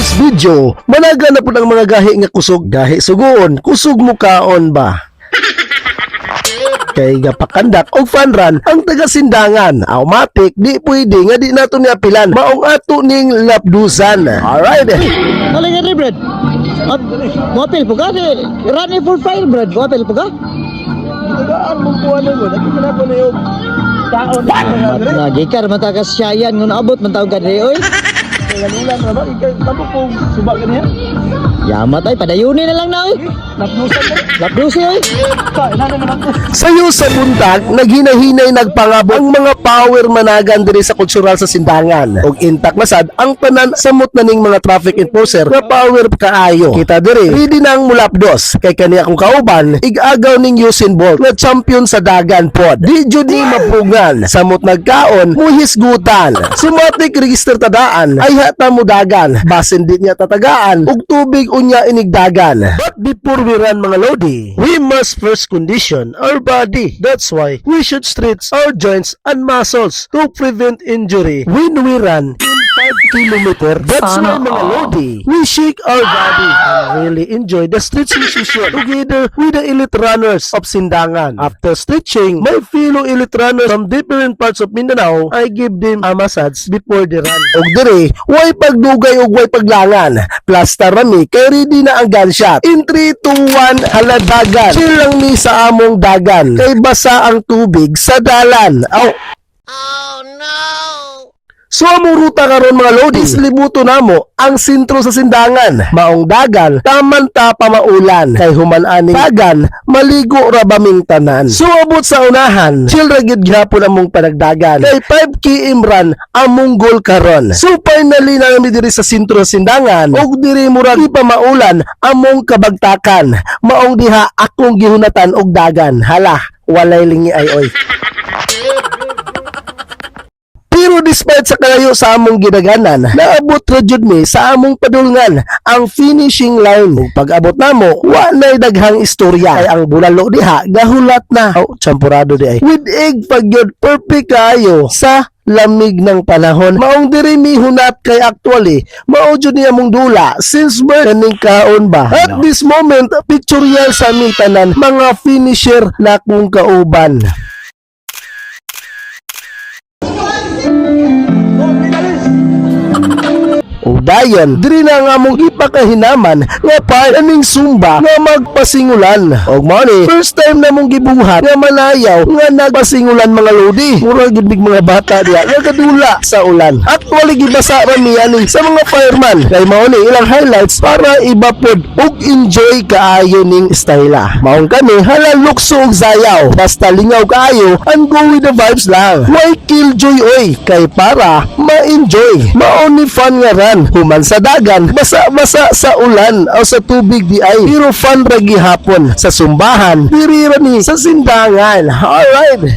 this video, managa na po ng mga gahi nga kusog. Gahi sugoon, kusog mo kaon ba? Kay gapakandak o fanran ang taga-sindangan. Automatic, di pwede nga di nato ni apilan. Maong ato ning lapdusan. Alright. Alay nga Brad. Motel po ka? Run for fire, Brad. Motel po ka? Tagaan mong kuwan mo. Nakita ko na yung taon. Nagikar, matakas siya yan. Nung naabot, mantawag ka rin, oy. Kailangan na ba? Ikaw kung subak ka niya? Yamat ay, padayunin na lang na, oy. Lapdusan, oy. Sayo sa buntag, naghinahinay nagpangabot ang mga power managan diri sa kultural sa sindangan. Og intak masad ang tanan samot na ning mga traffic enforcer na power kaayo. Kita diri, ready na ang mulapdos. Kay kaniya kong kauban, igagaw ning Usain Bolt na champion sa dagan pod. Di jud ni mapugan, samot nagkaon, muhisgutan. Sumatik register tadaan, ay hata mo dagan. Basin di niya tatagaan, ug tubig unya inigdagan. But before we run mga lodi, we must first condition our body. That's why we should stretch our joints and muscles to prevent injury when we run in 5 kilometer. That's why mga lodi, we shake our body and really enjoy the stretching session together with the elite runners of Sindangan. After stretching, my fellow elite runners from different parts of Mindanao, I give them a massage before the run. Og dire, way pagdugay og way paglangan. Plasta rami, kay ready na ang gunshot. In 3, 2, 1, haladagan. Chill lang ni sa among dagan. Kay basa ang tubig sa dalan. Oh no! So among ruta karon mga lodi, libuto namo ang sentro sa sindangan. Maong dagan, taman ta pamaulan. Kay human ani dagan, maligo ra baming tanan. So abot sa unahan, chill ra gid gyapon among panagdagan. Kay 5 km run among goal karon. So finally na kami diri sa sentro sa sindangan. Og diri murag pamaulan among kabagtakan. Maong diha akong gihunatan og dagan. Hala, walay lingi ay oy. Pero despite sa kalayo sa among gidaganan, naabot ra jud mi sa among padulngan ang finishing line. Ug pag-abot namo, wa nay daghang istorya. Kay ang bulalo diha gahulat na. Champurado di ay. With egg pagyod perfect kayo sa lamig ng panahon. Maong diri mi hunat kay actually mao jud niya mong dula since birth kaning kaon ba. At this moment, pictorial sa aming tanan mga finisher na kong kauban. O dayon, diri na nga mong ipakahinaman nga part aning sumba nga magpasingulan. Og mao ni, first time na mong gibuhat nga malayaw nga nagpasingulan mga lodi. Murag gid mga bata diya nga kadula sa ulan. Actually gibasa ra mi ani sa mga fireman. Kay mao ni ilang highlights para ibapod ug enjoy kaayo ning styla. Maong kami hala lukso og sayaw. Basta lingaw kaayo and go with the vibes lang. Why killjoy oy? Kay para ma-enjoy. Mao ni fun nga ran. Human sa dagan, basa-basa sa ulan o sa tubig di ay. Pero fun ra gihapon sa sumbahan, diri ra ni sa sindangan. Alright.